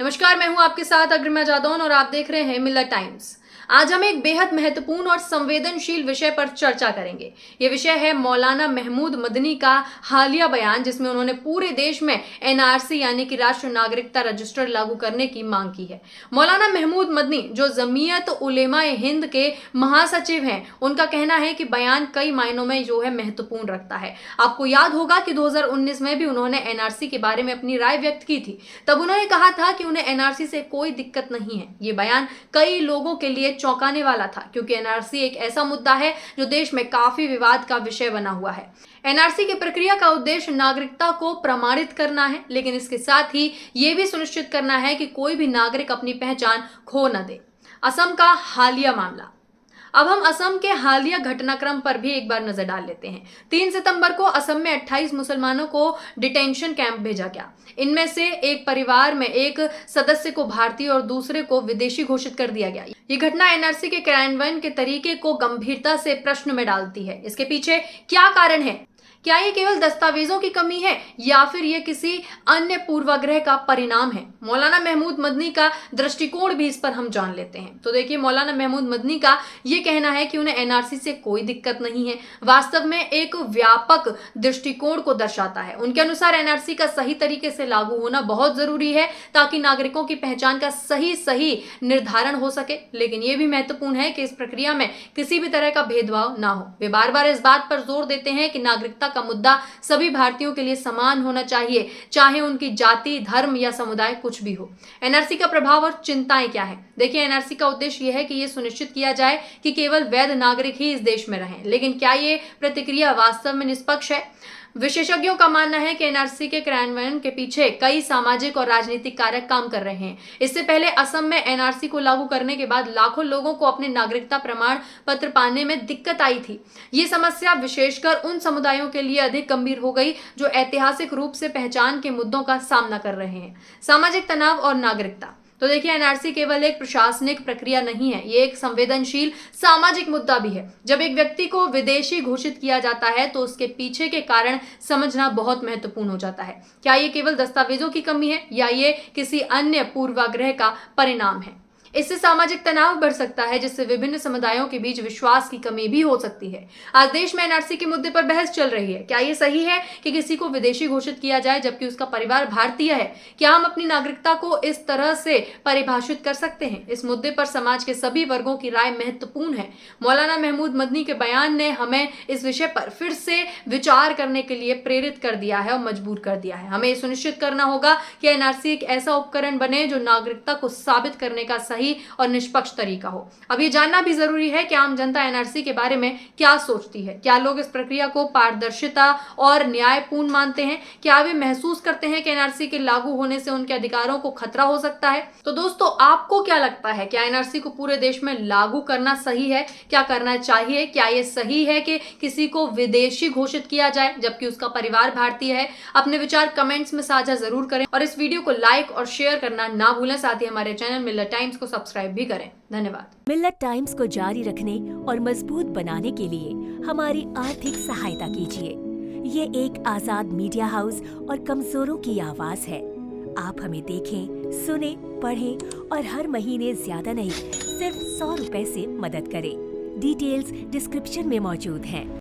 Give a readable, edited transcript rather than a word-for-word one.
नमस्कार, मैं हूं आपके साथ अग्रिमा जादौन और आप देख रहे हैं मिलत टाइम्स। आज हम एक बेहद महत्वपूर्ण और संवेदनशील विषय पर चर्चा करेंगे। ये विषय है मौलाना महमूद मदनी का हालिया बयान, जिसमें उन्होंने पूरे देश में एनआरसी यानी कि राष्ट्रीय नागरिकता रजिस्टर लागू करने की मांग की है। मौलाना महमूद मदनी जो जमीयत उलेमा ए हिंद के महासचिव हैं, उनका कहना है कि बयान कई मायनों में जो है महत्वपूर्ण रखता है। आपको याद होगा कि 2019 में भी उन्होंने एनआरसी के बारे में अपनी राय व्यक्त की थी। तब उन्होंने कहा था कि उन्हें एनआरसी से कोई दिक्कत नहीं है। ये बयान कई लोगों के लिए चौंकाने वाला था, क्योंकि एनआरसी एक ऐसा मुद्दा है जो देश में काफी विवाद का विषय बना हुआ है। एनआरसी की प्रक्रिया का उद्देश्य नागरिकता को प्रमाणित करना है, लेकिन इसके साथ ही यह भी सुनिश्चित करना है कि कोई भी नागरिक अपनी पहचान खो न दे। असम का हालिया मामला। अब हम असम के हालिया घटनाक्रम पर भी एक बार नजर डाल लेते हैं। 3 सितंबर को असम में 28 मुसलमानों को डिटेंशन कैंप भेजा गया। इनमें से एक परिवार में एक सदस्य को भारतीय और दूसरे को विदेशी घोषित कर दिया गया। ये घटना एनआरसी के क्रियान्वयन के तरीके को गंभीरता से प्रश्न में डालती है। इसके पीछे क्या कारण है? क्या ये केवल दस्तावेजों की कमी है या फिर ये किसी अन्य पूर्वाग्रह का परिणाम है? मौलाना महमूद मदनी का दृष्टिकोण भी इस पर हम जान लेते हैं। तो देखिए, मौलाना महमूद मदनी का ये कहना है कि उन्हें एनआरसी से कोई दिक्कत नहीं है। वास्तव में एक व्यापक दृष्टिकोण को दर्शाता है। उनके अनुसार एनआरसी का सही तरीके से लागू होना बहुत जरूरी है, ताकि नागरिकों की पहचान का सही निर्धारण हो सके। लेकिन यह भी महत्वपूर्ण है कि इस प्रक्रिया में किसी भी तरह का भेदभाव ना हो। वे बार बार इस बात पर जोर देते हैं कि नागरिकता का मुद्दा सभी भारतीयों के लिए समान होना चाहिए, चाहे उनकी जाति, धर्म या समुदाय कुछ भी हो। एनआरसी का प्रभाव और चिंताएं क्या है? देखिए, एनआरसी का उद्देश्य यह है कि यह सुनिश्चित किया जाए कि केवल वैध नागरिक ही इस देश में रहें। लेकिन क्या यह प्रतिक्रिया वास्तव में निष्पक्ष है? विशेषज्ञों का मानना है कि एनआरसी के क्रियान्वयन के पीछे कई सामाजिक और राजनीतिक कारक काम कर रहे हैं। इससे पहले असम में एनआरसी को लागू करने के बाद लाखों लोगों को अपने नागरिकता प्रमाण पत्र पाने में दिक्कत आई थी। ये समस्या विशेषकर उन समुदायों के लिए अधिक गंभीर हो गई जो ऐतिहासिक रूप से पहचान के मुद्दों का सामना कर रहे हैं। सामाजिक तनाव और नागरिकता। तो देखिए, एनआरसी केवल एक प्रशासनिक प्रक्रिया नहीं है, ये एक संवेदनशील सामाजिक मुद्दा भी है। जब एक व्यक्ति को विदेशी घोषित किया जाता है तो उसके पीछे के कारण समझना बहुत महत्वपूर्ण हो जाता है। क्या ये केवल दस्तावेजों की कमी है या ये किसी अन्य पूर्वाग्रह का परिणाम है? इससे सामाजिक तनाव बढ़ सकता है, जिससे विभिन्न समुदायों के बीच विश्वास की कमी भी हो सकती है। आज देश में एनआरसी के मुद्दे पर बहस चल रही है। क्या यह सही है कि किसी को विदेशी घोषित किया जाए जबकि उसका परिवार भारतीय है? क्या हम अपनी नागरिकता को इस तरह से परिभाषित कर सकते हैं? इस मुद्दे पर समाज के सभी वर्गों की राय महत्वपूर्ण है। मौलाना महमूद मदनी के बयान ने हमें इस विषय पर फिर से विचार करने के लिए प्रेरित कर दिया है और मजबूर कर दिया है। हमें सुनिश्चित करना होगा कि एनआरसी एक ऐसा उपकरण बने जो नागरिकता को साबित करने का सही और निष्पक्ष तरीका हो। अब ये जानना भी जरूरी है कि आम जनता एनआरसी के बारे में क्या सोचती है। क्या लोग इस प्रक्रिया को पारदर्शिता और न्यायपूर्ण मानते हैं? क्या वे महसूस करते हैं कि एनआरसी के लागू होने से उनके अधिकारों को खतरा हो सकता है? तो दोस्तों, आपको क्या लगता है? क्या एनआरसी को पूरे देश में लागू करना सही है? क्या करना चाहिए? क्या यह सही है कि किसी को विदेशी घोषित किया जाए जबकि उसका परिवार भारतीय है? अपने विचार कमेंट्स में साझा जरूर करें और इस वीडियो को लाइक और शेयर करना ना भूलें। साथ ही हमारे चैनल मिलत टाइम्स को सब्सक्राइब भी करें। धन्यवाद। मिलत टाइम्स को जारी रखने और मजबूत बनाने के लिए हमारी आर्थिक सहायता कीजिए। ये एक आजाद मीडिया हाउस और कमजोरों की आवाज है। आप हमें देखें, सुने, पढ़ें और हर महीने ज्यादा नहीं, सिर्फ 100 रुपए से मदद करें। डिटेल्स डिस्क्रिप्शन में मौजूद हैं।